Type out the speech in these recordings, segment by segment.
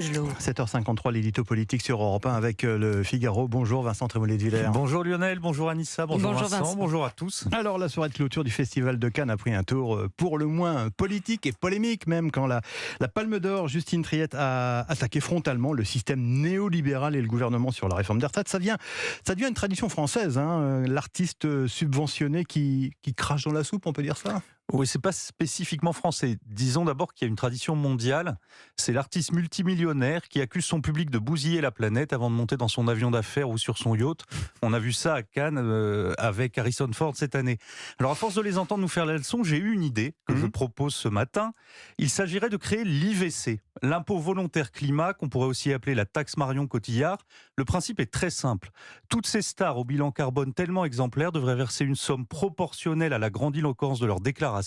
Gelot. 7h53, l'édito politique sur Europe 1 avec le Figaro. Bonjour Vincent Trémollet de Villers. Bonjour Lionel, bonjour Anissa, bonjour Vincent, bonjour à tous. Alors la soirée de clôture du Festival de Cannes a pris un tour pour le moins politique et polémique même quand la Palme d'Or, Justine Triet, a attaqué frontalement le système néolibéral et le gouvernement sur la réforme des retraites. Ça devient une tradition française, l'artiste subventionné qui crache dans la soupe, on peut dire ça ? Oui, c'est pas spécifiquement français. Disons d'abord qu'il y a une tradition mondiale. C'est l'artiste multimillionnaire qui accuse son public de bousiller la planète avant de monter dans son avion d'affaires ou sur son yacht. On a vu ça à Cannes avec Harrison Ford cette année. Alors à force de les entendre nous faire la leçon, j'ai eu une idée que je propose ce matin. Il s'agirait de créer l'IVC, l'impôt volontaire climat, qu'on pourrait aussi appeler la taxe Marion Cotillard. Le principe est très simple. Toutes ces stars au bilan carbone tellement exemplaire devraient verser une somme proportionnelle à la grandiloquence de leur déclaration.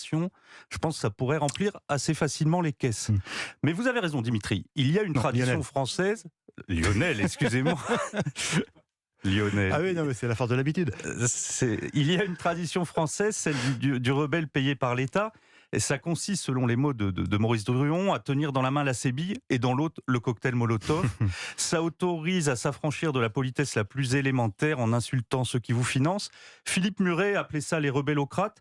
Je pense que ça pourrait remplir assez facilement les caisses. Mais vous avez raison, Dimitri. Il y a une tradition française... Lionel, excusez-moi. Lionel. Ah oui, non, mais c'est la force de l'habitude. Il y a une tradition française, celle du rebelle payé par l'État. Et ça consiste, selon les mots de Maurice Druon, à tenir dans la main la sébille et dans l'autre le cocktail Molotov. Ça autorise à s'affranchir de la politesse la plus élémentaire en insultant ceux qui vous financent. Philippe Muret appelait ça les rebellocrates.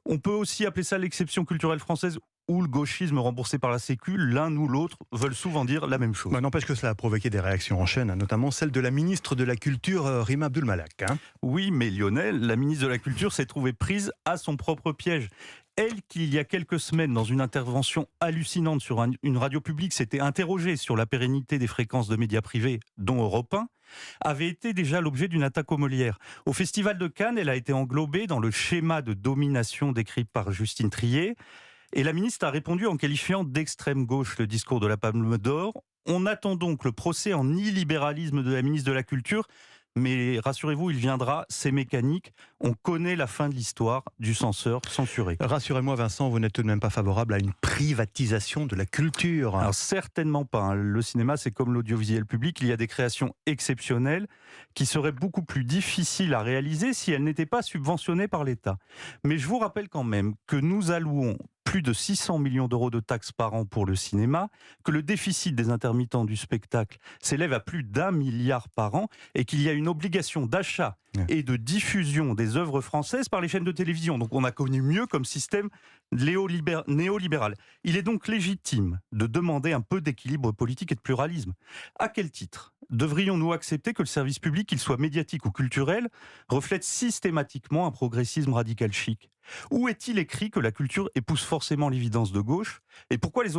On peut aussi appeler ça l'exception culturelle française ou le gauchisme remboursé par la Sécu. L'un ou l'autre veulent souvent dire la même chose. N'empêche que cela a provoqué des réactions en chaîne, notamment celle de la ministre de la Culture, Rima Abdul Malak. Oui, mais Lionel, la ministre de la Culture s'est trouvée prise à son propre piège. Elle, qui il y a quelques semaines, dans une intervention hallucinante sur une radio publique, s'était interrogée sur la pérennité des fréquences de médias privés, dont Europe 1, avait été déjà l'objet d'une attaque aux Molières. Au Festival de Cannes, elle a été englobée dans le schéma de domination décrit par Justine Triet. Et la ministre a répondu en qualifiant d'extrême gauche le discours de la Palme d'Or. On attend donc le procès en illibéralisme de la ministre de la Culture. Mais rassurez-vous, il viendra, c'est mécanique. On connaît la fin de l'histoire du censeur censuré. Rassurez-moi Vincent, vous n'êtes tout de même pas favorable à une privatisation de la culture. Alors certainement pas. Le cinéma, c'est comme l'audiovisuel public. Il y a des créations exceptionnelles qui seraient beaucoup plus difficiles à réaliser si elles n'étaient pas subventionnées par l'État. Mais je vous rappelle quand même que nous allouons plus de 600 millions d'euros de taxes par an pour le cinéma, que le déficit des intermittents du spectacle s'élève à plus d'1 milliard par an et qu'il y a une obligation d'achat et de diffusion des œuvres françaises par les chaînes de télévision. Donc on a connu mieux comme système néolibéral. Il est donc légitime de demander un peu d'équilibre politique et de pluralisme. À quel titre devrions-nous accepter que le service public, qu'il soit médiatique ou culturel, reflète systématiquement un progressisme radical chic ? Où est-il écrit que la culture épouse forcément l'évidence de gauche ? Et pourquoi les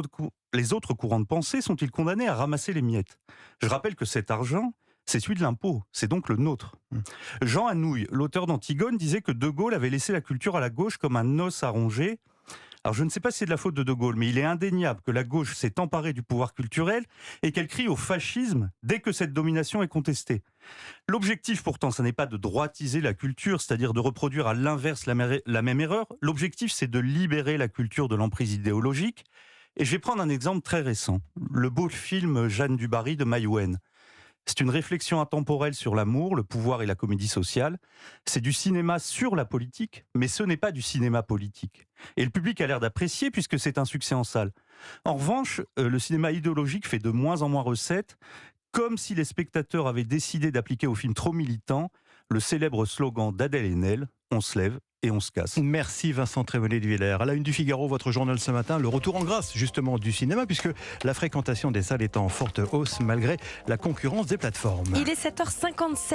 autres courants de pensée sont-ils condamnés à ramasser les miettes ? Je rappelle que cet argent, c'est celui de l'impôt, c'est donc le nôtre. Jean Anouilh, l'auteur d'Antigone, disait que De Gaulle avait laissé la culture à la gauche comme un os à ronger. Alors je ne sais pas si c'est de la faute de Gaulle, mais il est indéniable que la gauche s'est emparée du pouvoir culturel et qu'elle crie au fascisme dès que cette domination est contestée. L'objectif pourtant, ce n'est pas de droitiser la culture, c'est-à-dire de reproduire à l'inverse la même erreur. L'objectif, c'est de libérer la culture de l'emprise idéologique. Et je vais prendre un exemple très récent. Le beau film Jeanne du Barry de Maïwenn. C'est une réflexion intemporelle sur l'amour, le pouvoir et la comédie sociale. C'est du cinéma sur la politique, mais ce n'est pas du cinéma politique. Et le public a l'air d'apprécier puisque c'est un succès en salle. En revanche, le cinéma idéologique fait de moins en moins recettes, comme si les spectateurs avaient décidé d'appliquer au film trop militant le célèbre slogan d'Adèle Haenel, « On se lève et on se casse ». Merci Vincent Trémollet de Villers. À la une du Figaro, votre journal ce matin, le retour en grâce justement du cinéma, puisque la fréquentation des salles est en forte hausse malgré la concurrence des plateformes. Il est 7h57.